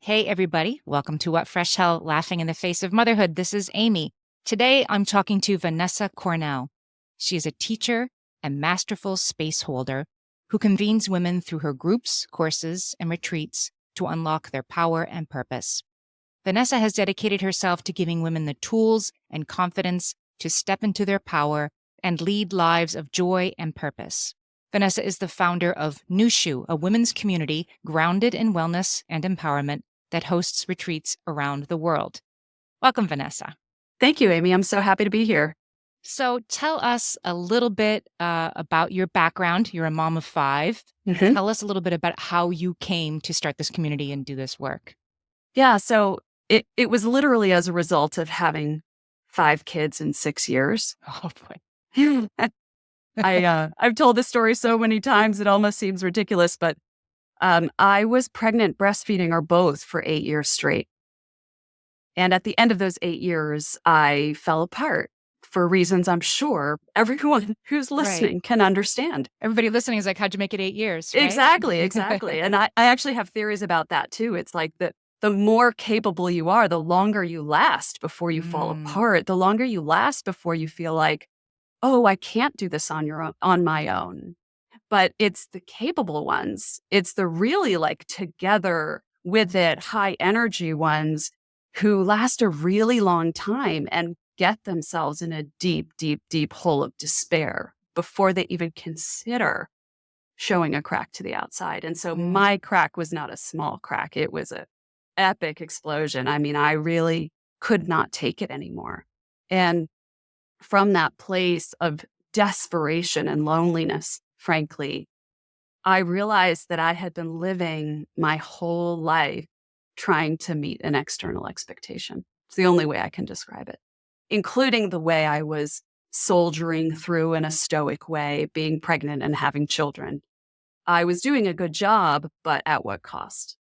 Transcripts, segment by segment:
Hey, everybody. Welcome to What Fresh Hell Laughing in the Face of Motherhood. This is Amy. Today, I'm talking to Vanessa Cornell. She is a teacher and masterful space holder who convenes women through her groups, courses, and retreats to unlock their power and purpose. Vanessa has dedicated herself to giving women the tools and confidence to step into their power and lead lives of joy and purpose. Vanessa is the founder of Nushu, a women's community grounded in wellness and empowerment that hosts retreats around the world. Welcome, Vanessa. Thank you, Amy. I'm so happy to be here. So tell us a little bit about your background. You're a mom of 5. Mhm. Tell us a little bit about how you came to start this community and do this work. Yeah, so it was literally as a result of having 5 kids in 6 years. Oh, boy. I've told this story so many times it almost seems ridiculous, but I was pregnant breastfeeding our both for 8 years straight. And at the end of those 8 years, I fell apart for reasons I'm sure everyone who's Right. listening can understand. Everybody listening is like, how'd you make it 8 years, right? Exactly. And I actually have theories about that too. It's like the more capable you are, the longer you last before you fall Mm, apart, the longer you last before you feel like, oh, I can't do this on my own. But it's the capable ones. It's the really like together with it, high energy ones who last a really long time and get themselves in a deep, deep, deep hole of despair before they even consider showing a crack to the outside. And so mm. my crack was not a small crack. It was an epic explosion. I mean, I really could not take it anymore. And from that place of desperation and loneliness, frankly, I realized that I had been living my whole life trying to meet an external expectation. It's the only way I can describe it, including the way I was soldiering through in a stoic way, being pregnant and having children. I was doing a good job, but at what cost?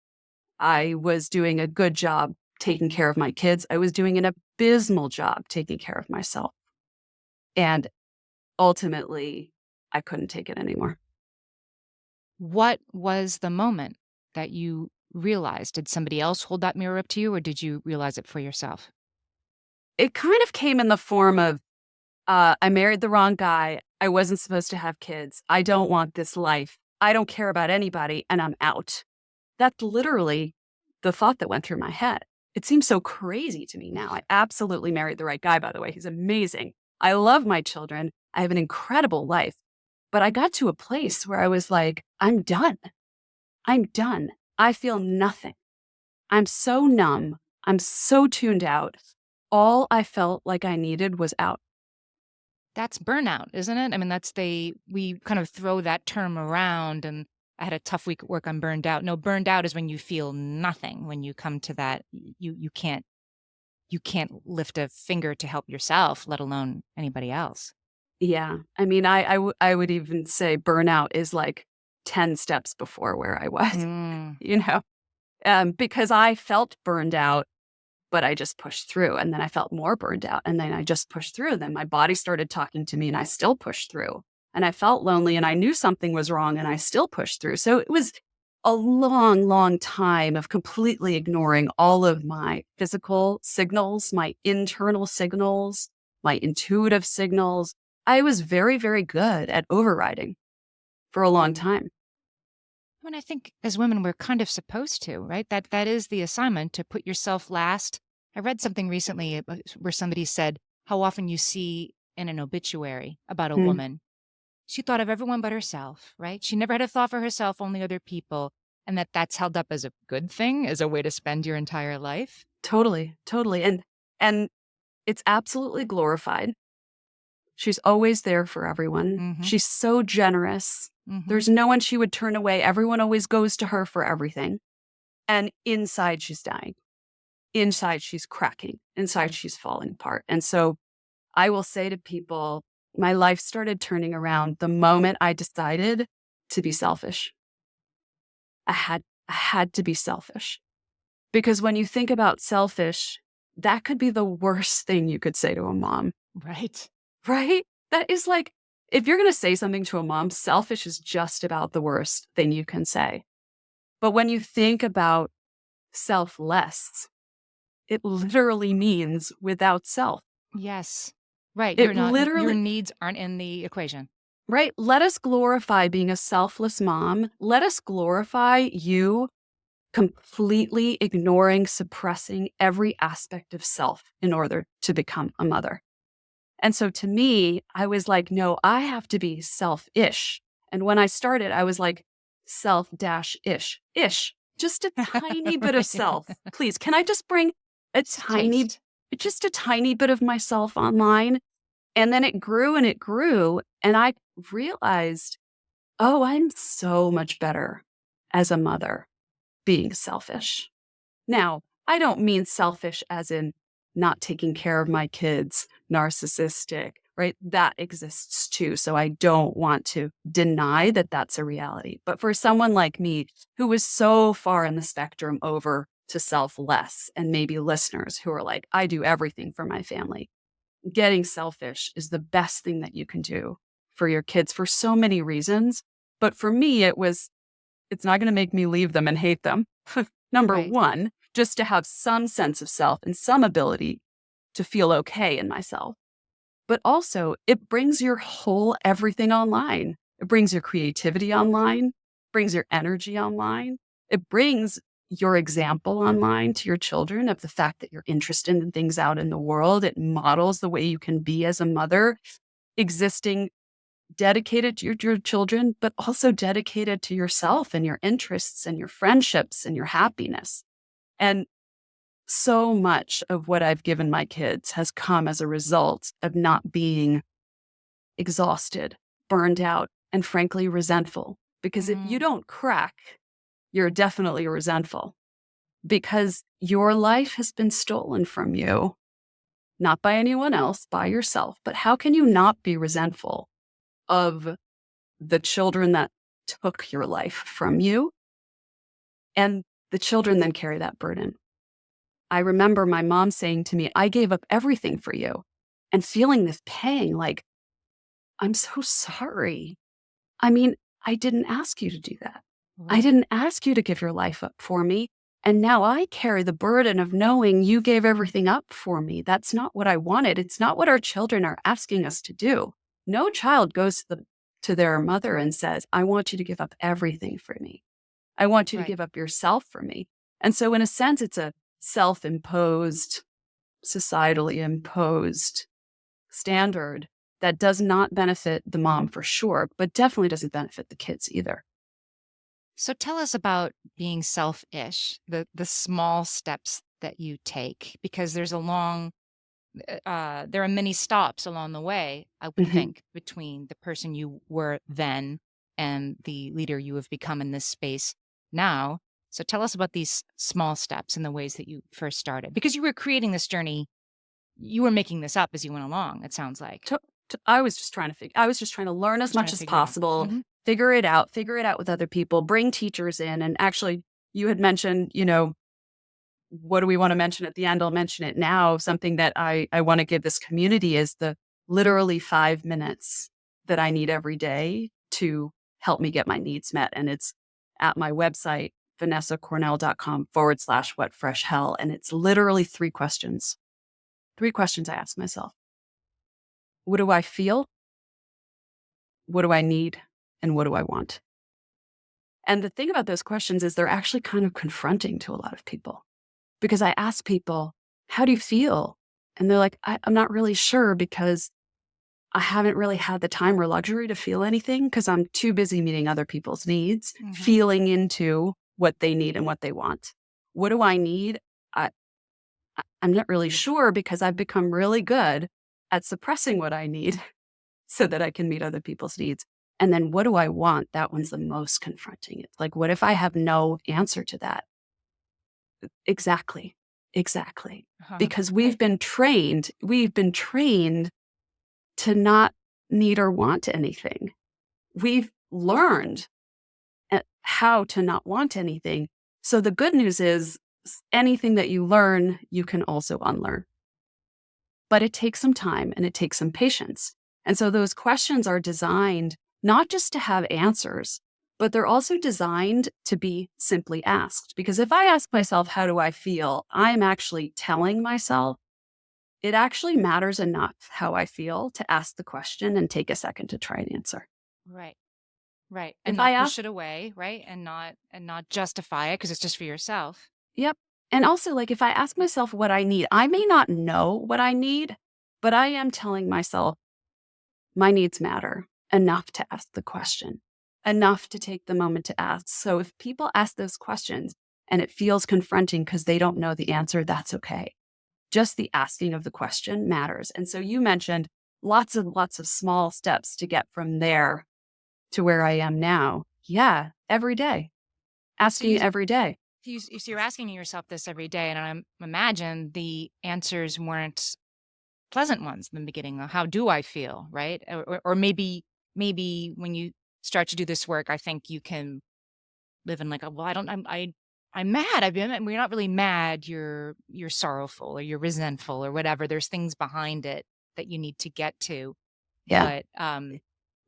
I was doing a good job taking care of my kids. I was doing an abysmal job taking care of myself. And ultimately, I couldn't take it anymore. What was the moment that you realized? Did somebody else hold that mirror up to you, or did you realize it for yourself? It kind of came in the form of I married the wrong guy. I wasn't supposed to have kids. I don't want this life. I don't care about anybody, and I'm out. That's literally the thought that went through my head. It seems so crazy to me now. I absolutely married the right guy, by the way. He's amazing. I love my children. I have an incredible life. But I got to a place where I was like, I'm done. I'm done. I feel nothing. I'm so numb. I'm so tuned out. All I felt like I needed was out. That's burnout, isn't it? I mean, we kind of throw that term around, and I had a tough week at work. I'm burned out. No, burned out is when you feel nothing, when you come to that, you can't lift a finger to help yourself, let alone anybody else. Yeah. I mean, I would even say burnout is like 10 steps before where I was, Mm, you know, because I felt burned out, but I just pushed through. And then I felt more burned out. And then I just pushed through. Then my body started talking to me and I still pushed through. And I felt lonely and I knew something was wrong and I still pushed through. So it was a long, long time of completely ignoring all of my physical signals, my internal signals, my intuitive signals. I was very, very good at overriding for a long time. I mean, I think as women, we're kind of supposed to, right? That is the assignment, to put yourself last. I read something recently where somebody said how often you see in an obituary about a Mm, woman, she thought of everyone but herself, right? She never had a thought for herself, only other people, and that's held up as a good thing, as a way to spend your entire life. totally, totally. And it's absolutely glorified. She's always there for everyone. Mhm. She's so generous. Mhm. There's no one she would turn away. Everyone always goes to her for everything. And inside, she's dying. Inside, she's cracking. Inside, she's falling apart. And so I will say to people, my life started turning around the moment I decided to be selfish. I had to be selfish. Because when you think about selfish, that could be the worst thing you could say to a mom. Right. Right? That is like, if you're going to say something to a mom, selfish is just about the worst thing you can say. But when you think about selfless. It literally means without self. Yes. Right. It Your literally, needs aren't in the equation. right? Let us glorify being a selfless mom. Let us glorify you completely ignoring, suppressing every aspect of self in order to become a mother. And so to me, I was like, no, I have to be self-ish. And when I started, I was like, self-ish, just a tiny bit of Right. self. Please, can I just bring a Just a taste. just a tiny bit of myself online? And then it grew and it grew. And I realized, oh, I'm so much better as a mother being selfish. Now, I don't mean selfish as in not taking care of my kids, narcissistic, right? That exists too. So I don't want to deny that that's a reality. But for someone like me who was so far in the spectrum over to selfless, and maybe listeners who are like, I do everything for my family, getting selfish is the best thing that you can do for your kids for so many reasons. But for me, it's not going to make me leave them and hate them. Number Right. one, just to have some sense of self and some ability to feel okay in myself. But also, it brings your whole everything online. It brings your creativity online, brings your energy online. It brings your example online to your children of the fact that you're interested in things out in the world. It models the way you can be as a mother, existing dedicated to your children, but also dedicated to yourself and your interests and your friendships and your happiness. And so much of what I've given my kids has come as a result of not being exhausted, burned out, and frankly, resentful. Because if you Mm, don't crack, you're definitely resentful because your life has been stolen from you, not by anyone else, by yourself. But how can you not be resentful of the children that took your life from you? And the children then carry that burden. I remember my mom saying to me, I gave up everything for you, and feeling this pang like, I'm so sorry. I mean, I didn't ask you to do that. I right. didn't ask you to give your life up for me. And now I carry the burden of knowing you gave everything up for me. That's not what I wanted. It's not what our children are asking us to do. No child goes to their mother and says, I want you to give up everything for me. I want you to Right. give up yourself for me. And so, in a sense, it's a self imposed, societally imposed standard that does not benefit the mom for sure, but definitely doesn't benefit the kids either. So tell us about being selfish, the small steps that you take, because there are many stops along the way, I would Mhm. think, between the person you were then and the leader you have become in this space now. So tell us about these small steps and the ways that you first started, because you were creating this journey. You were making this up as you went along, it sounds like. To, I was just trying to I was just trying to learn as Just trying much to as figure it out. possible, Hmm. figure it out with other people, bring teachers in. And actually, you had mentioned, what do we want to mention at the end? I'll mention it now. Something that I want to give this community is the literally 5 minutes that I need every day to help me get my needs met. And it's at my website, vanessacornell.com/what fresh hell. And it's literally 3 questions. 3 questions I ask myself. What do I feel? What do I need? And what do I want? And the thing about those questions is they're actually kind of confronting to a lot of people because I ask people, how do you feel? And they're like, I'm not really sure because I haven't really had the time or luxury to feel anything because I'm too busy meeting other people's needs, Hmm. feeling into what they need and what they want. What do I need? I, I'm not really sure because I've become really good at suppressing what I need so that I can meet other people's needs. And then what do I want? That one's the most confronting. It's like, what if I have no answer to that? Exactly. Exactly. Because Right. we've been trained to not need or want anything. We've learned how to not want anything. So the good news is anything that you learn, you can also unlearn. But it takes some time and it takes some patience. And so those questions are designed not just to have answers, but they're also designed to be simply asked. Because if I ask myself, how do I feel? I'm actually telling myself it actually matters enough how I feel to ask the question and take a second to try and answer. Right. Right. And If I not push ask, it away, right? And not justify it because it's just for yourself. yep. And also, like, if I ask myself what I need, I may not know what I need, but I am telling myself my needs matter enough to ask the question, enough to take the moment to ask. So if people ask those questions and it feels confronting because they don't know the answer, that's okay. Just the asking of the question matters. And so you mentioned lots of small steps to get from there to where I am now. Yeah, every day, So you asking every day. so you're asking yourself this every day, and I imagine the answers weren't pleasant ones in the beginning. How do I feel, right? Or maybe when you start to do this work, I think you can live in like, well, I don't, I'm mad. We're not really mad. You're sorrowful or you're resentful or whatever. There's things behind it that you need to get to, Yeah. but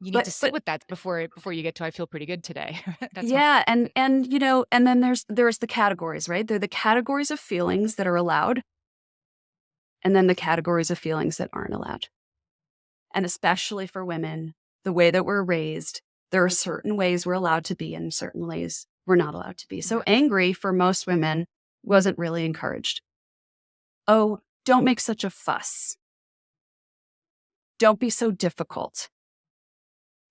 you need to sit But with that before you get to I feel pretty good today. That's how. yeah, and and then there's the categories, right? They're the categories of feelings that are allowed, and then the categories of feelings that aren't allowed. And especially for women, the way that we're raised, there are certain ways we're allowed to be and certain ways we're not allowed to be. So Right. angry for most women wasn't really encouraged. Oh, don't make such a fuss. Don't be so difficult.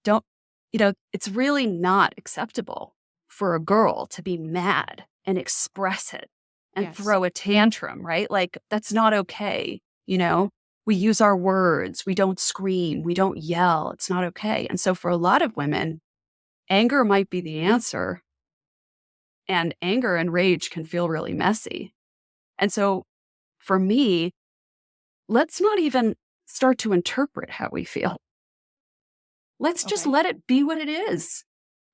Don't, it's really not acceptable for a girl to be mad and express it and Yes. throw a tantrum, right? Like, that's not okay. You know, we use our words, we don't scream, we don't yell. It's not okay. And so, for a lot of women, anger might be the answer, and anger and rage can feel really messy. And so, for me, let's not even start to interpret how we feel. Let's just Okay. let it be what it is.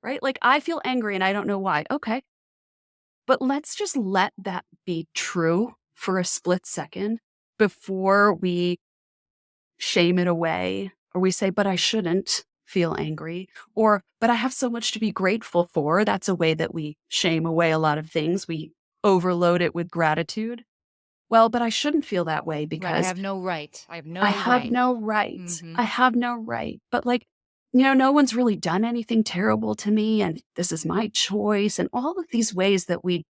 Right? Like, I feel angry and I don't know why. Okay. But let's just let that be true for a split second before we shame it away or we say, but I shouldn't feel angry, or, but I have so much to be grateful for. That's a way that we shame away a lot of things. We overload it with gratitude. Well, but I shouldn't feel that way Right. I because have no right. I have I no have right. no right. Mm-hmm. I have no right. But, like, no one's really done anything terrible to me. And this is my choice. And all of these ways that we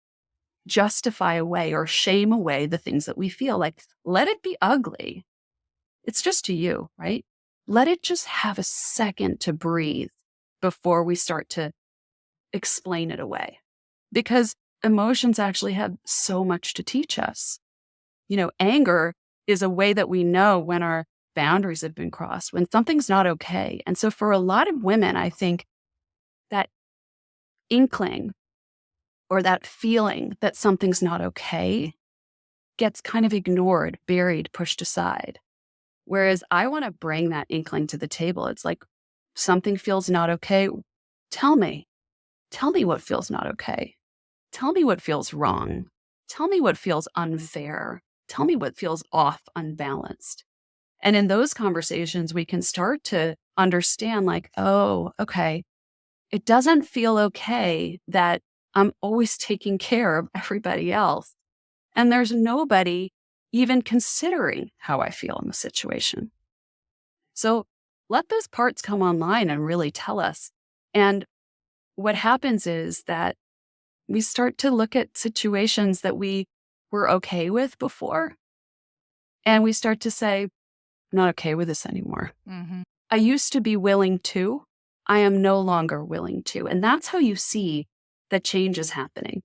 justify away or shame away the things that we feel. Like, let it be ugly. It's just to you, right? Let it just have a second to breathe before we start to explain it away. Because emotions actually have so much to teach us. Anger is a way that we know when our boundaries have been crossed, when something's not okay. And so for a lot of women, I think that inkling or that feeling that something's not okay gets kind of ignored, buried, pushed aside. Whereas I want to bring that inkling to the table. It's like, something feels not okay. Tell me. Tell me what feels not okay. Tell me what feels wrong. Tell me what feels unfair. Tell me what feels off, unbalanced. And in those conversations, we can start to understand, like, oh, okay, it doesn't feel okay that I'm always taking care of everybody else. And there's nobody even considering how I feel in the situation. So let those parts come online and really tell us. And what happens is that we start to look at situations that we were okay with before, and we start to say, I'm not okay with this anymore. Mm-hmm. I used to be willing to. I am no longer willing to. And that's how you see that change is happening.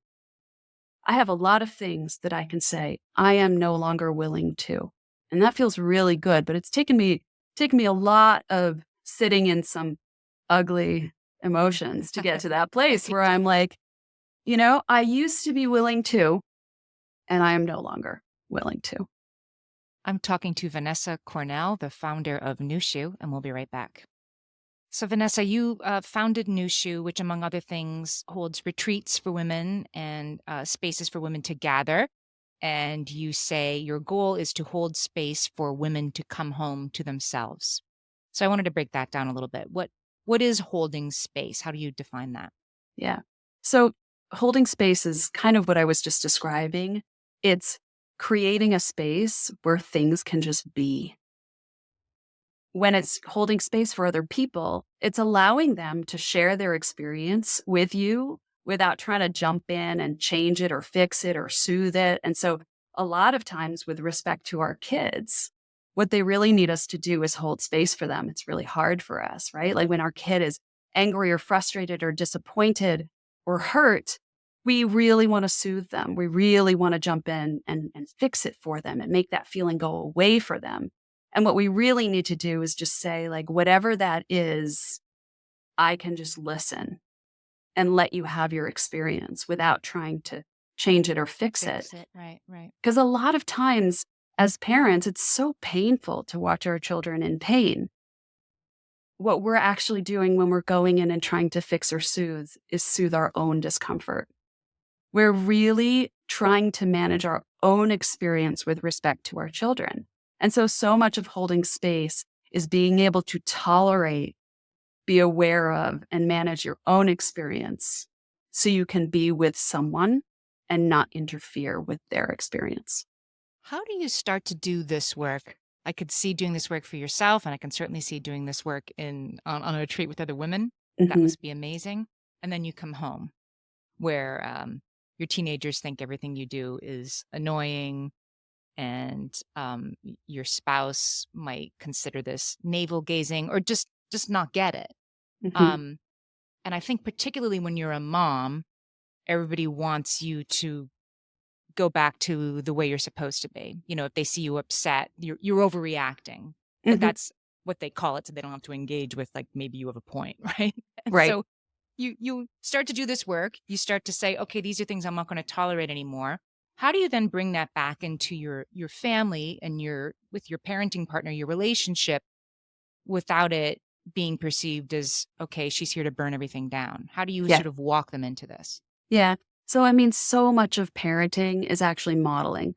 I have a lot of things that I can say, I am no longer willing to. And that feels really good, but it's taken me a lot of sitting in some ugly emotions to get to that place where I'm like, I used to be willing to, and I am no longer willing to. I'm talking to Vanessa Cornell, the founder of Nushu, and we'll be right back. So, Vanessa, you founded Nushu, which, among other things, holds retreats for women and spaces for women to gather. And you say your goal is to hold space for women to come home to themselves. So, I wanted to break that down a little bit. What is holding space? How do you define that? Yeah. So holding space is kind of what I was just describing. It's creating a space where things can just be. When it's holding space for other people, it's allowing them to share their experience with you without trying to jump in and change it or fix it or soothe it. And so, a lot of times, with respect to our kids, what they really need us to do is hold space for them. It's really hard for us, right? Like when our kid is angry or frustrated or disappointed or hurt, we really want to soothe them. We really want to jump in and fix it for them and make that feeling go away for them. And what we really need to do is just say, like, whatever that is, I can just listen and let you have your experience without trying to change it or fix it. Fix it. Right, right. Because a lot of times as parents, it's so painful to watch our children in pain. What we're actually doing when we're going in and trying to fix or soothe is soothe our own discomfort. We're really trying to manage our own experience with respect to our children. And so much of holding space is being able to tolerate, be aware of, and manage your own experience so you can be with someone and not interfere with their experience. How do you start to do this work? I could see doing this work for yourself, and I can certainly see doing this work on a retreat with other women. That Hmm. must be amazing. And then you come home where your teenagers think everything you do is annoying, and your spouse might consider this navel gazing or just not get it. Hmm. Um, and I think particularly when you're a mom, everybody wants you to go back to the way you're supposed to be. You know, if they see you upset, you're overreacting. Hmm. That's what they call it, so they don't have to engage with, like, maybe you have a point, right? And Right. so you start to do this work. You start to say, okay, these are things I'm not going to tolerate anymore. How do you then bring that back into your family and your with your parenting partner, your relationship, without it being perceived as, okay, she's here to burn everything down? How do you Yeah. sort of walk them into this? Yeah. So, I mean, so much of parenting is actually modeling.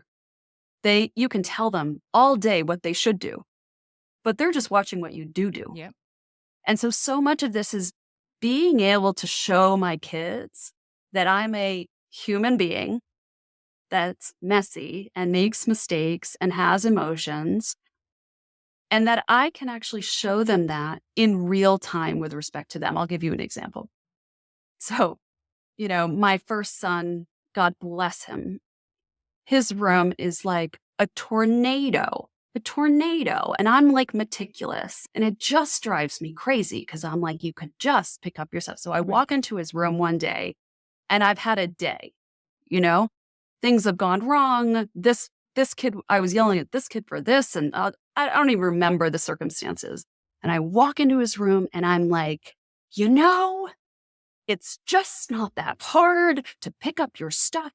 You can tell them all day what they should do, but they're just watching what you do. Yep. And so much of this is being able to show my kids that I'm a human being that's messy and makes mistakes and has emotions, and that I can actually show them that in real time with respect to them. I'll give you an example. So, my first son, God bless him, his room is like a tornado. And I'm like meticulous. And it just drives me crazy because I'm like, you could just pick up your stuff. So I Right. walk into his room one day and I've had a day, you know, things have gone wrong. This kid, I was yelling at this kid for this, and I don't even remember the circumstances. And I walk into his room and I'm like, you know, it's just not that hard to pick up your stuff.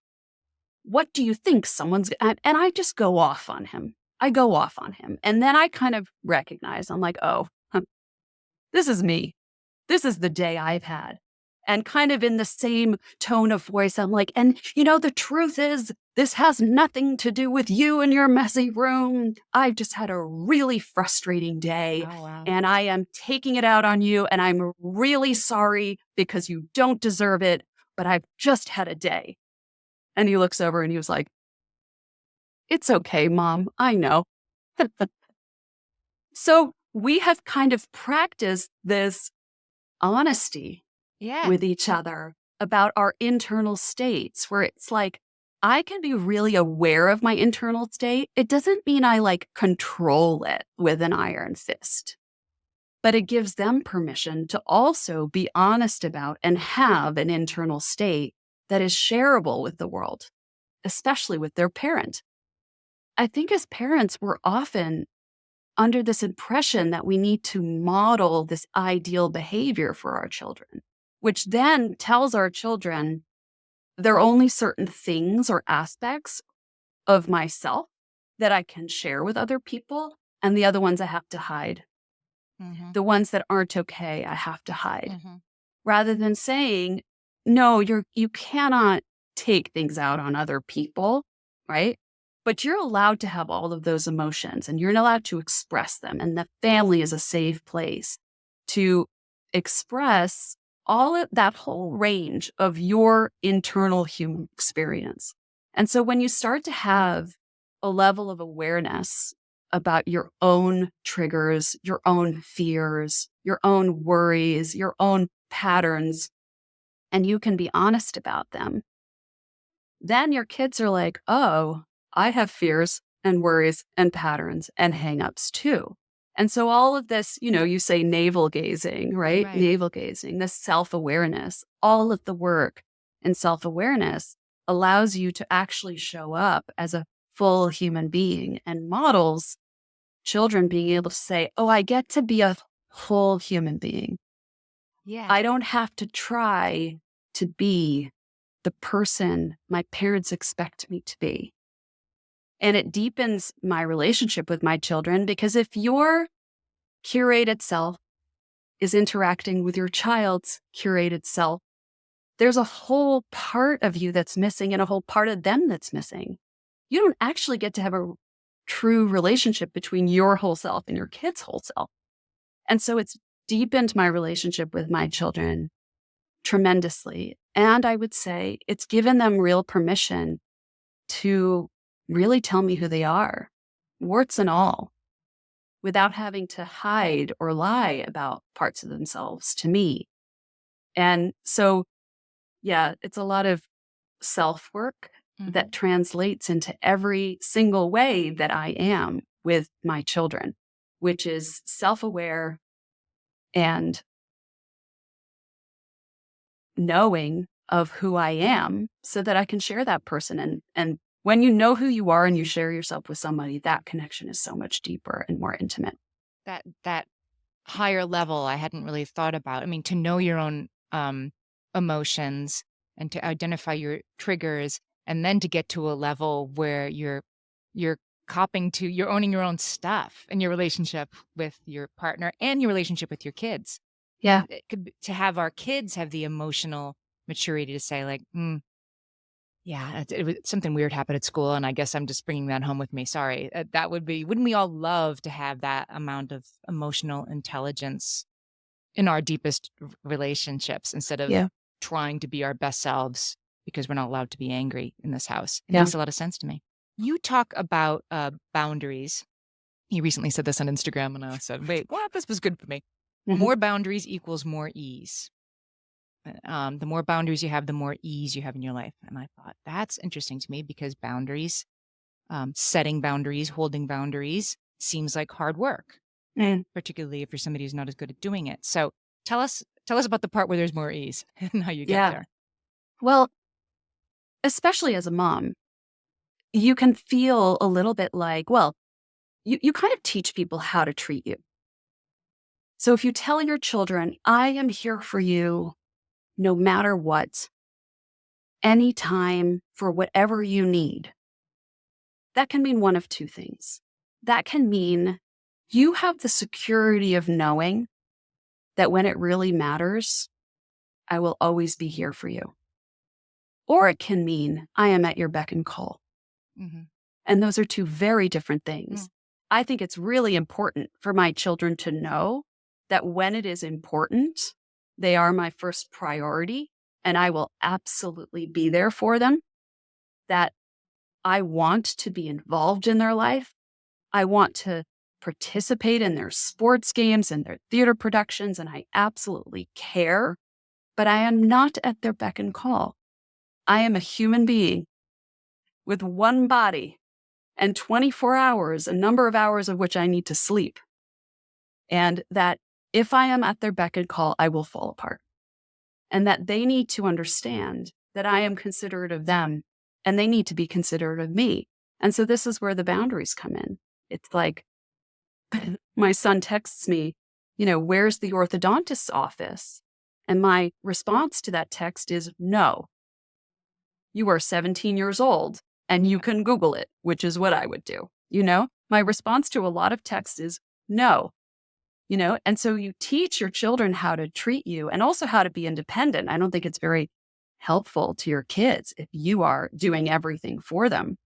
What do you think and I just go off on him. I go off on him. And then I kind of recognize, I'm like, oh, this is me. This is the day I've had. And kind of in the same tone of voice, I'm like, and the truth is, this has nothing to do with you and your messy room. I've just had a really frustrating day Oh, wow. and I am taking it out on you. And I'm really sorry because you don't deserve it, but I've just had a day. And he looks over and he was like, it's okay, mom. I know. So we have kind of practiced this honesty Yeah. with each other about our internal states, where it's like, I can be really aware of my internal state. It doesn't mean I like control it with an iron fist, but it gives them permission to also be honest about and have an internal state that is shareable with the world, especially with their parent. I think as parents, we're often under this impression that we need to model this ideal behavior for our children, which then tells our children there are only certain things or aspects of myself that I can share with other people, and the other ones I have to hide. Mm-hmm. The ones that aren't okay, I have to hide. Mm-hmm. Rather than saying, no, you cannot take things out on other people, right? But you're allowed to have all of those emotions and you're allowed to express them. And the family is a safe place to express all of that whole range of your internal human experience. And so when you start to have a level of awareness about your own triggers, your own fears, your own worries, your own patterns, and you can be honest about them, then your kids are like, oh, I have fears and worries and patterns and hangups too. And so all of this, you say navel gazing, right? Right. Navel gazing, this self-awareness, all of the work in self-awareness allows you to actually show up as a full human being and models children being able to say, oh, I get to be a full human being. Yeah. I don't have to try to be the person my parents expect me to be. And it deepens my relationship with my children, because if your curated self is interacting with your child's curated self, there's a whole part of you that's missing and a whole part of them that's missing. You don't actually get to have a true relationship between your whole self and your kid's whole self. And so it's deepened my relationship with my children tremendously. And I would say it's given them real permission to really tell me who they are, warts and all, without having to hide or lie about parts of themselves to me. And so, yeah, it's a lot of self-work that translates into every single way that I am with my children, which is self-aware and knowing of who I am so that I can share that person. And when you know who you are and you share yourself with somebody, that connection is so much deeper and more intimate. That higher level I hadn't really thought about. I mean, to know your own emotions and to identify your triggers, and then to get to a level where you're you're owning your own stuff in your relationship with your partner and your relationship with your kids. Yeah. It could to have our kids have the emotional maturity to say like, yeah, it was something weird happened at school, and I guess I'm just bringing that home with me. Sorry. That would be, wouldn't we all love to have that amount of emotional intelligence in our deepest relationships instead of Yeah. trying to be our best selves because we're not allowed to be angry in this house? It Yeah. makes a lot of sense to me. You talk about boundaries. You recently said this on Instagram, and I said, wait, what? This was good for me. Mhm. More boundaries equals more ease. The more boundaries you have, the more ease you have in your life. And I thought that's interesting to me because boundaries, setting boundaries, holding boundaries seems like hard work, Mm. particularly if you're somebody who's not as good at doing it. So tell us about the part where there's more ease and how you get Yeah. there. Well, especially as a mom, you can feel a little bit like, well, you kind of teach people how to treat you. So if you tell your children, I am here for you no matter what, anytime, for whatever you need, that can mean one of two things. That can mean you have the security of knowing that when it really matters, I will always be here for you. Or it can mean I am at your beck and call. Mm-hmm. And those are two very different things. I think it's really important for my children to know that when it is important, they are my first priority and I will absolutely be there for them. That I want to be involved in their life. I want to participate in their sports games and their theater productions, and I absolutely care, but I am not at their beck and call. I am a human being with one body and 24 hours, a number of hours of which I need to sleep. And that if I am at their beck and call, I will fall apart. And that they need to understand that I am considerate of them and they need to be considerate of me. And so this is where the boundaries come in. It's like my son texts me, where's the orthodontist's office? And my response to that text is no. You are 17 years old and you can Google it, which is what I would do. My response to a lot of texts is no. And so you teach your children how to treat you and also how to be independent. I don't think it's very helpful to your kids if you are doing everything for them.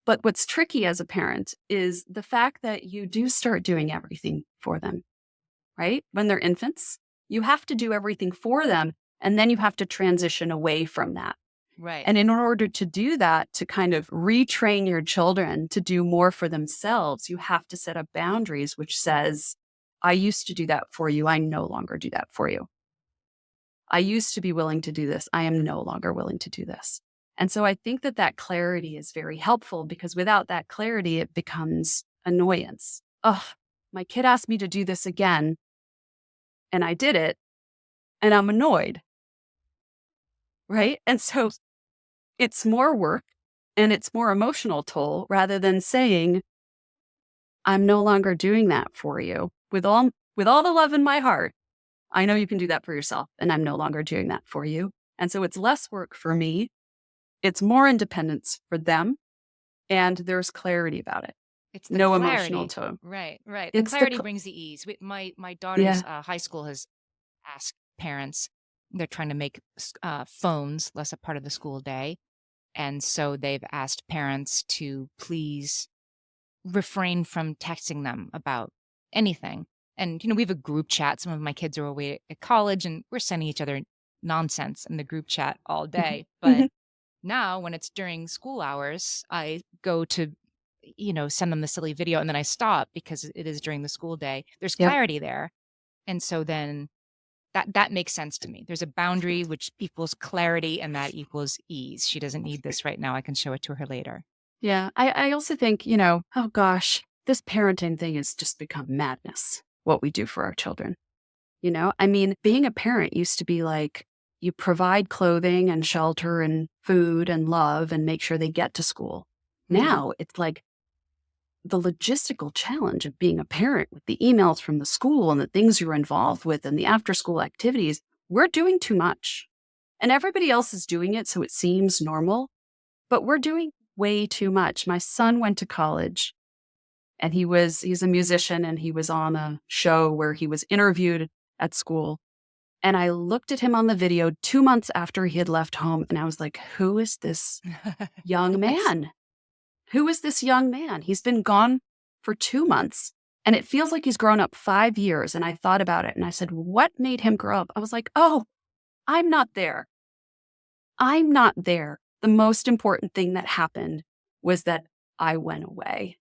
But what's tricky as a parent is the fact that you do start doing everything for them, right? When they're infants, You have to do everything for them, and then you have to transition away from that. Right. And in order to do that, to kind of retrain your children to do more for themselves, you have to set up boundaries, which says, I used to do that for you. I no longer do that for you. I used to be willing to do this. I am no longer willing to do this. And so I think that that clarity is very helpful, because without that clarity, it becomes annoyance. Oh, my kid asked me to do this again, and I did it, and I'm annoyed. Right? And so it's more work and it's more emotional toll, rather than saying, I'm no longer doing that for you. With all the love in my heart, I know you can do that for yourself, and I'm no longer doing that for you. And so it's less work for me. It's more independence for them. And there's clarity about it. It's the No emotional clarity. tone. Right. The It's clarity brings the ease. My daughter's yeah. high school has asked parents, they're trying to make phones less a part of the school day. And so they've asked parents to please refrain from texting them about anything. And, we have a group chat. Some of my kids are away at college, and we're sending each other nonsense in the group chat all Mhm. day. But Mhm. now, when it's during school hours, I go to, send them the silly video, and then I stop because it is during the school day. There's Yep. clarity there. And so then that makes sense to me. There's a boundary which equals clarity, and that equals ease. She doesn't need this right now. I can show it to her later. Yeah. I also think, oh gosh, this parenting thing has just become madness, what we do for our children. I mean, being a parent used to be like, you provide clothing and shelter and food and love and make sure they get to school. Mhm. Now it's like the logistical challenge of being a parent, with the emails from the school and the things you're involved with and the after school activities. We're doing too much, and everybody else is doing it, so it seems normal, but we're doing way too much. My son went to college, and he's a musician, and he was on a show where he was interviewed at school. And I looked at him on the video 2 months after he had left home, and I was like, who is this young Yes. man? Who is this young man? He's been gone for 2 months, and it feels like he's grown up 5 years. And I thought about it, and I said, what made him grow up? I was like, oh, I'm not there. I'm not there. The most important thing that happened was that I went away,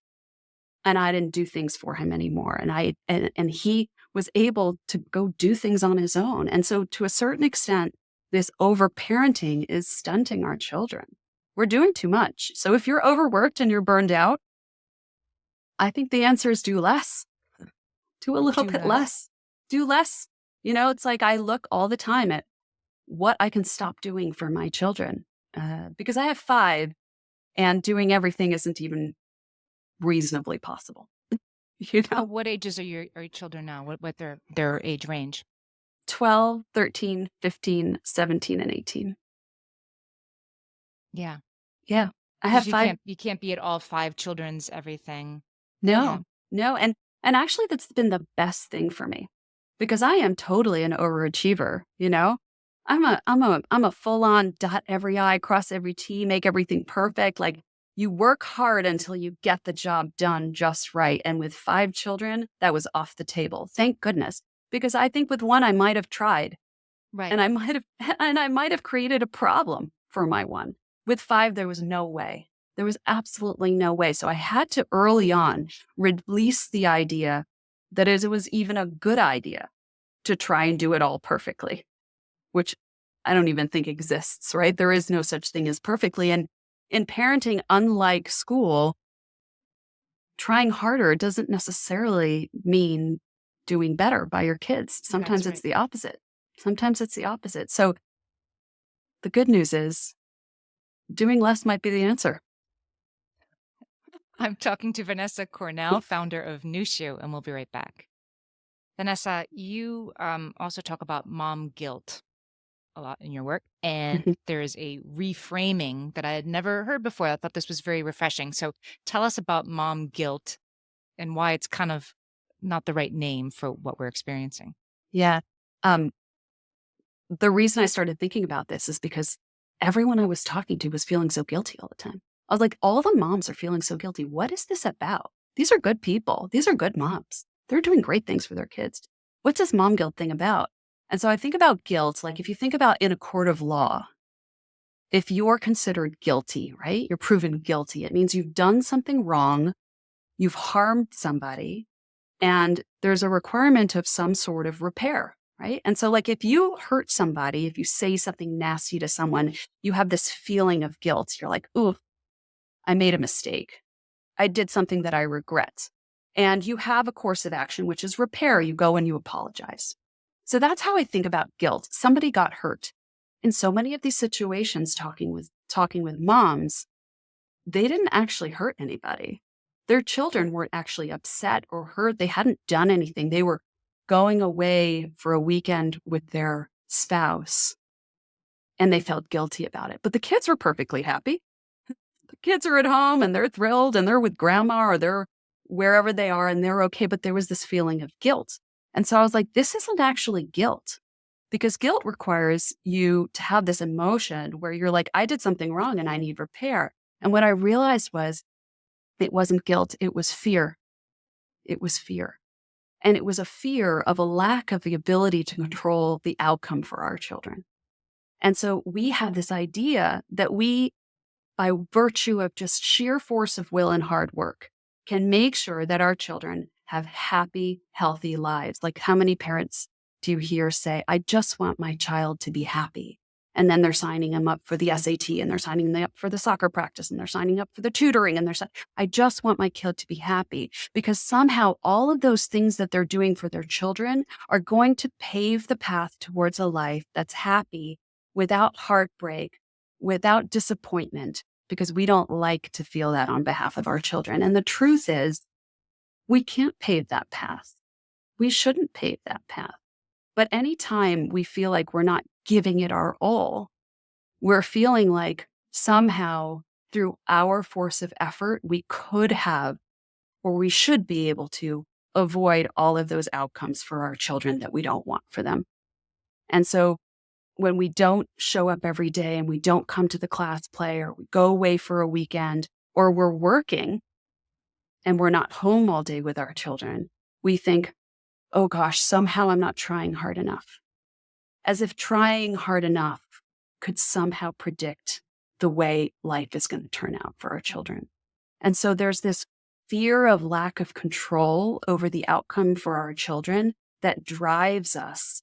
and I didn't do things for him anymore. And he was able to go do things on his own. And so, to a certain extent, this overparenting is stunting our children. We're doing too much. So if you're overworked and you're burned out, I think the answer is do less. Do a little Do bit less. less. Do less. It's like I look all the time at what I can stop doing for my children, because I have 5, and doing everything isn't even reasonably possible. What ages are your children now? What their age range? 12, 13, 15, 17, and 18. Yeah. Yeah. I have Because you 5. can't be at all 5 children's everything. Yeah. No, no. And actually, that's been the best thing for me, because I am totally an overachiever. I'm a full on dot every I, cross every T, make everything perfect. Like, you work hard until you get the job done just right. And with 5 children, that was off the table. Thank goodness. Because I think with one, I might have tried, Right. and I might have created a problem for my one. With 5, there was no way. There was absolutely no way. So I had to early on release the idea that it was even a good idea to try and do it all perfectly, which I don't even think exists, right? There is no such thing as perfectly. And in parenting, unlike school, trying harder doesn't necessarily mean doing better by your kids. That's Sometimes it's right. the opposite. Sometimes it's the opposite. So the good news is doing less might be the answer. I'm talking to Vanessa Cornell, founder of Nushu, and we'll be right back. Vanessa, you also talk about mom guilt a lot in your work, and Mhm. there's a reframing that I had never heard before. I thought this was very refreshing. So tell us about mom guilt and why it's kind of not the right name for what we're experiencing. Yeah. Um, the reason I started thinking about this is because everyone I was talking to was feeling so guilty all the time. I was like, all the moms are feeling so guilty. What is this about? These are good people. These are good moms. They're doing great things for their kids. What's this mom guilt thing about? And so I think about guilt, like if you think about in a court of law, if you're considered guilty, right? You're proven guilty. It means you've done something wrong, you've harmed somebody, and there's a requirement of some sort of repair, right? And so, like, if you hurt somebody, if you say something nasty to someone, you have this feeling of guilt. You're like, ooh, I made a mistake. I did something that I regret. And you have a course of action, which is repair. You go and you apologize. So that's how I think about guilt. Somebody got hurt. In so many of these situations, talking with moms, they didn't actually hurt anybody. Their children weren't actually upset or hurt. They hadn't done anything. They were going away for a weekend with their spouse and they felt guilty about it. But the kids were perfectly happy. The kids are at home and they're thrilled and they're with grandma or they're wherever they are and they're okay. But there was this feeling of guilt. And so I was like, this isn't actually guilt, because guilt requires you to have this emotion where you're like, I did something wrong and I need repair. And what I realized was it wasn't guilt, it was fear. It was fear. And it was a fear of a lack of the ability to control the outcome for our children. And so we have this idea that we, by virtue of just sheer force of will and hard work, can make sure that our children have happy, healthy lives. Like, how many parents do you hear say, I just want my child to be happy? And then they're signing them up for the SAT and they're signing them up for the soccer practice and they're signing up for the tutoring and I just want my kid to be happy, because somehow all of those things that they're doing for their children are going to pave the path towards a life that's happy, without heartbreak, without disappointment, because we don't like to feel that on behalf of our children. And the truth is, we can't pave that path. We shouldn't pave that path. But anytime we feel like we're not giving it our all, we're feeling like somehow through our force of effort, we could have, or we should be able to avoid all of those outcomes for our children that we don't want for them. And so when we don't show up every day and we don't come to the class play, or we go away for a weekend, or we're working and we're not home all day with our children, we think, oh gosh, somehow I'm not trying hard enough. As if trying hard enough could somehow predict the way life is going to turn out for our children. And so there's this fear of lack of control over the outcome for our children that drives us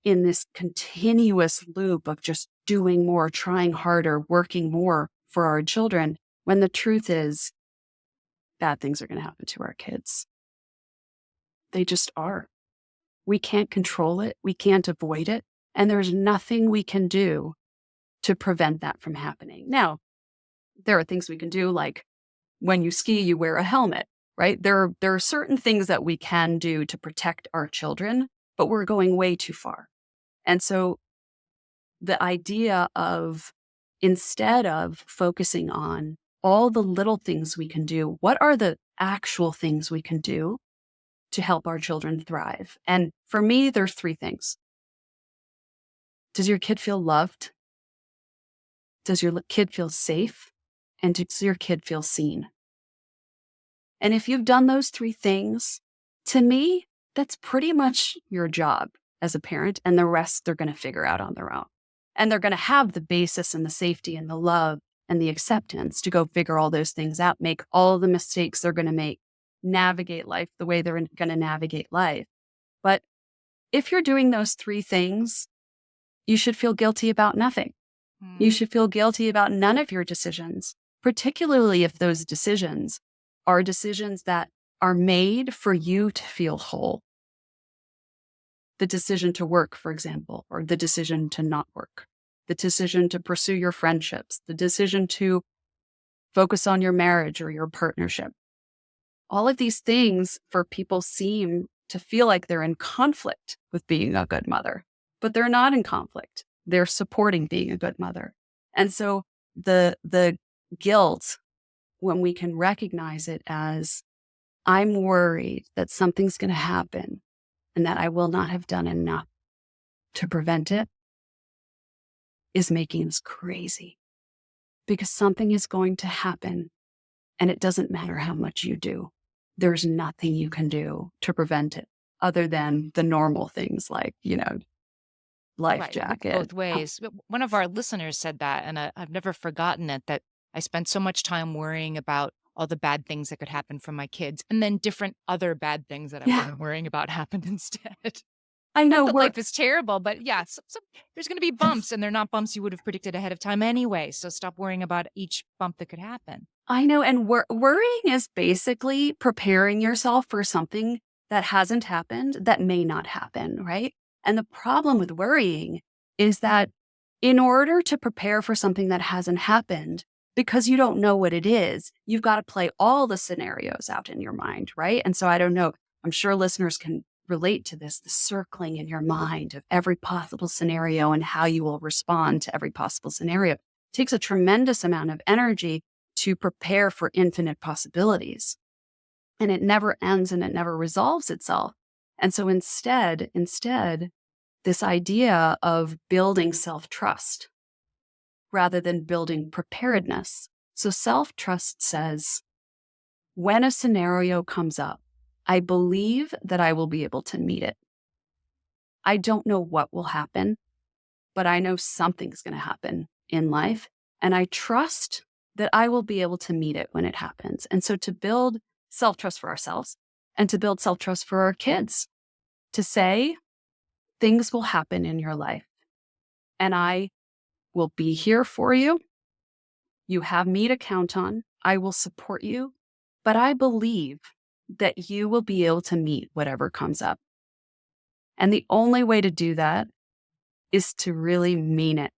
in this continuous loop of just doing more, trying harder, working more for our children, when the truth is bad things are going to happen to our kids. They just are. We can't control it. We can't avoid it. And there's nothing we can do to prevent that from happening. Now, there are things we can do, like when you ski, you wear a helmet, right? There are certain things that we can do to protect our children, but we're going way too far. And so the idea of, instead of focusing on all the little things we can do, what are the actual things we can do to help our children thrive? And for me, there's three things. Does your kid feel loved? Does your kid feel safe? And does your kid feel seen? And if you've done those three things, to me, that's pretty much your job as a parent, and the rest they're going to figure out on their own. And they're going to have the basis and the safety and the love and the acceptance to go figure all those things out, make all the mistakes they're going to make, navigate life the way they're going to navigate life. But if you're doing those three things, you should feel guilty about nothing. You should feel guilty about none of your decisions, particularly if those decisions are decisions that are made for you to feel whole. The decision to work, for example, or the decision to not work, the decision to pursue your friendships, the decision to focus on your marriage or your partnership. All of these things for people seem to feel like they're in conflict with being a good mother, but they're not in conflict. They're supporting being a good mother. And so the guilt, when we can recognize it as, I'm worried that something's going to happen and that I will not have done enough to prevent it, is making us crazy, because something is going to happen and it doesn't matter how much you do. There's nothing you can do to prevent it other than the normal things like, life Right. jacket. Both ways. One of our listeners said that, and I've never forgotten it, that I spent so much time worrying about all the bad things that could happen from my kids, and then different other bad things that I Yeah, wasn't worrying about happened instead. I Not know that we're life is terrible, but yeah, there's going to be bumps, and they're not bumps you would have predicted ahead of time anyway. So stop worrying about each bump that could happen. I know, and worrying is basically preparing yourself for something that hasn't happened, that may not happen, right? And the problem with worrying is that in order to prepare for something that hasn't happened, because you don't know what it is, you've got to play all the scenarios out in your mind, right? And so I don't know, I'm sure listeners can relate to this, the circling in your mind of every possible scenario and how you will respond to every possible scenario. It takes a tremendous amount of energy to prepare for infinite possibilities. And it never ends and it never resolves itself. And so instead, this idea of building self-trust rather than building preparedness. So self-trust says, when a scenario comes up, I believe that I will be able to meet it. I don't know what will happen, but I know something's going to happen in life. And I trust that I will be able to meet it when it happens. And so to build self-trust for ourselves and to build self-trust for our kids, to say, things will happen in your life and I will be here for you. You have me to count on. I will support you, but I believe that you will be able to meet whatever comes up. And the only way to do that is to really mean it.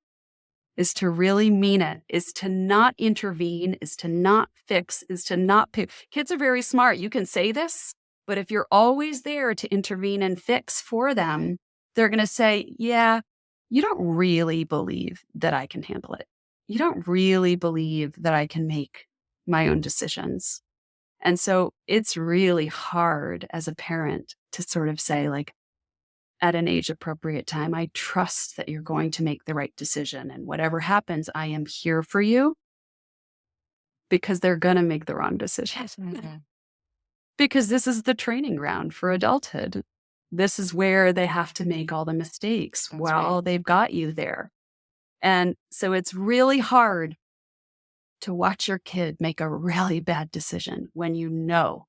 Is to not intervene, is to not fix, is to not pick. Kids are very smart. You can say this, but if you're always there to intervene and fix for them, they're going to say, yeah, you don't really believe that I can handle it. You don't really believe that I can make my own decisions. And so it's really hard as a parent to sort of say, like, at an age appropriate time, I trust that you're going to make the right decision. And whatever happens, I am here for you, because they're going to make the wrong decision. Mm-hmm. Because this is the training ground for adulthood. This is where they have to make all the mistakes while they've got you there. And so it's really hard to watch your kid make a really bad decision when you know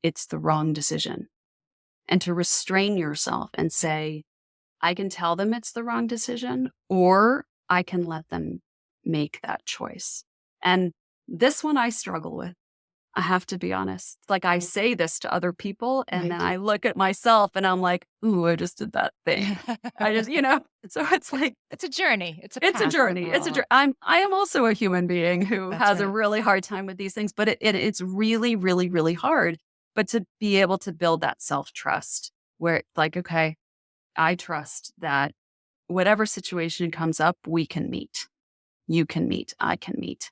it's the wrong decision, and to restrain yourself and say, I can tell them it's the wrong decision, or I can let them make that choice. And this one I struggle with. I have to be honest. Like, I say this to other people and then I look at myself and I'm like, ooh, I just did that thing. I just, so it's like, it's a journey. It's a journey. It's a journey. I am also a human being who has a really hard time with these things, but it's really, really, really hard. But to be able to build that self-trust where it's like, okay, I trust that whatever situation comes up, we can meet. You can meet. I can meet.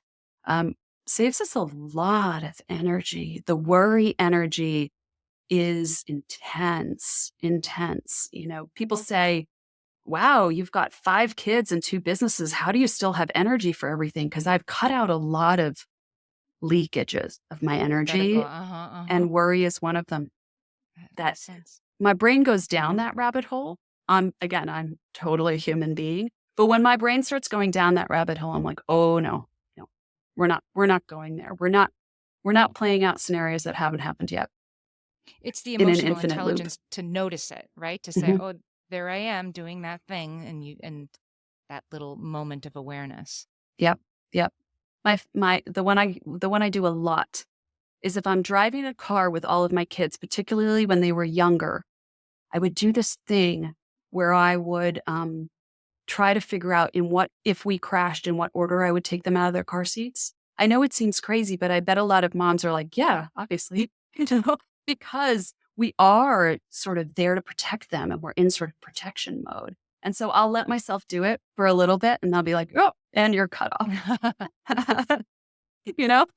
Saves us a lot of energy. The worry energy is intense. People say, wow, you've got 5 kids and 2 businesses. How do you still have energy for everything? Because I've cut out a lot of leakages of my energy, and worry is one of them. That my brain goes down that rabbit hole. I'm totally a human being. But when my brain starts going down that rabbit hole, I'm like, oh no, we're not going there. We're not playing out scenarios that haven't happened yet. It's the emotional intelligence to notice it, right? To say, oh, there I am doing that thing, and that little moment of awareness. Yep. The one I do a lot is if I'm driving a car with all of my kids, particularly when they were younger, I would do this thing where I would try to figure out if we crashed, in what order I would take them out of their car seats. I know it seems crazy, but I bet a lot of moms are like, yeah, obviously, because we are sort of there to protect them and we're in sort of protection mode. And so I'll let myself do it for a little bit and they'll be like, oh, and you're cut off.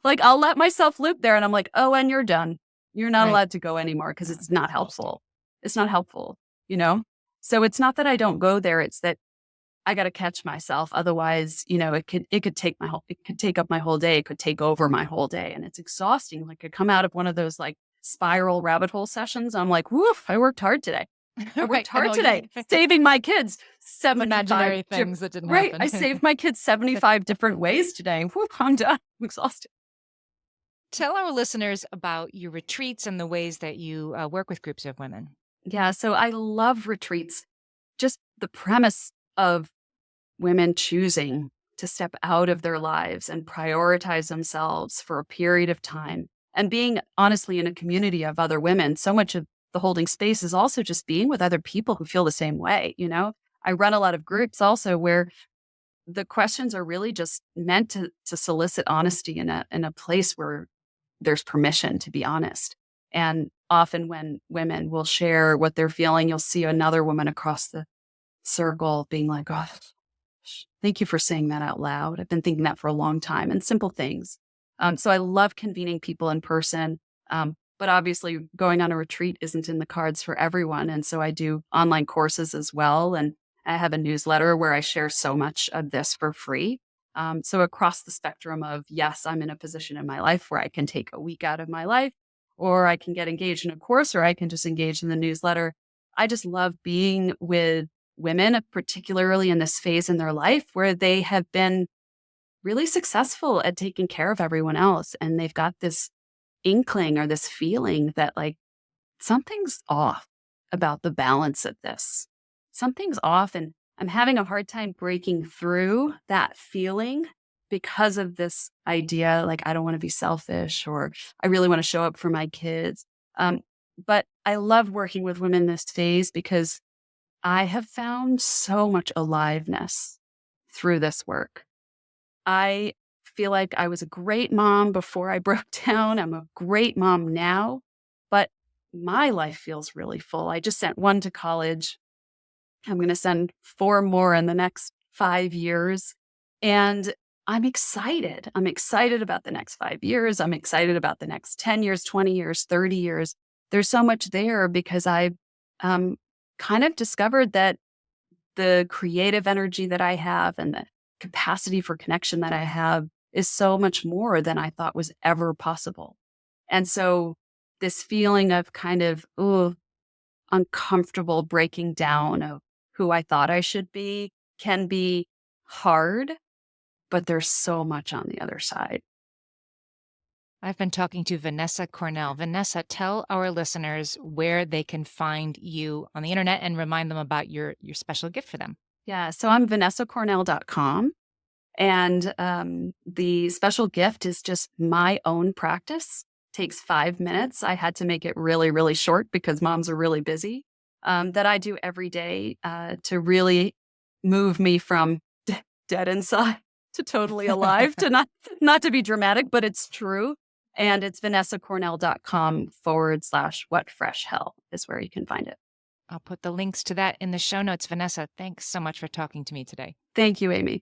Like I'll let myself loop there and I'm like, oh, and you're done. You're not allowed to go anymore because it's not helpful. It's not helpful, So it's not that I don't go there. It's that I got to catch myself. Otherwise, it could take up my whole day. It could take over my whole day. And it's exhausting. Like I come out of one of those like spiral rabbit hole sessions. I'm like, woof, I worked hard today. I Right. worked I hard know today, saving my kids 75 imaginary diff things that didn't right, I happen. saved my kids 75 different ways today. Whew, I'm done. I'm exhausted. Tell our listeners about your retreats and the ways that you work with groups of women. Yeah, so I love retreats. Just the premise of women choosing to step out of their lives and prioritize themselves for a period of time and being honestly in a community of other women. So much of the holding space is also just being with other people who feel the same way. I run a lot of groups also where the questions are really just meant to solicit honesty in a place where there's permission to be honest. And often when women will share what they're feeling, you'll see another woman across the circle being like, oh, thank you for saying that out loud. I've been thinking that for a long time, and simple things. So I love convening people in person. But obviously, going on a retreat isn't in the cards for everyone. And so I do online courses as well. And I have a newsletter where I share so much of this for free. So across the spectrum of, yes, I'm in a position in my life where I can take a week out of my life, or I can get engaged in a course, or I can just engage in the newsletter. I just love being with women, particularly in this phase in their life where they have been really successful at taking care of everyone else. And they've got this inkling or this feeling that like something's off about the balance of this. Something's off. And I'm having a hard time breaking through that feeling because of this idea like, I don't want to be selfish or I really want to show up for my kids. But I love working with women in this phase because I have found so much aliveness through this work. I feel like I was a great mom before I broke down. I'm a great mom now, but my life feels really full. I just sent one to college. I'm going to send four more in the next 5 years. And I'm excited. I'm excited about the next 5 years. I'm excited about the next 10 years, 20 years, 30 years. There's so much there because I um, kind of discovered that the creative energy that I have and the capacity for connection that I have is so much more than I thought was ever possible. And so this feeling of kind of, uncomfortable breaking down of who I thought I should be can be hard, but there's so much on the other side. I've been talking to Vanessa Cornell. Vanessa, tell our listeners where they can find you on the internet and remind them about your special gift for them. Yeah. So I'm vanessacornell.com. And the special gift is just my own practice. Takes 5 minutes. I had to make it really, really short because moms are really busy. That I do every day to really move me from dead inside to totally alive. To not to be dramatic, but it's true. And it's vanessacornell.com/what fresh hell is where you can find it. I'll put the links to that in the show notes. Vanessa, thanks so much for talking to me today. Thank you, Amy.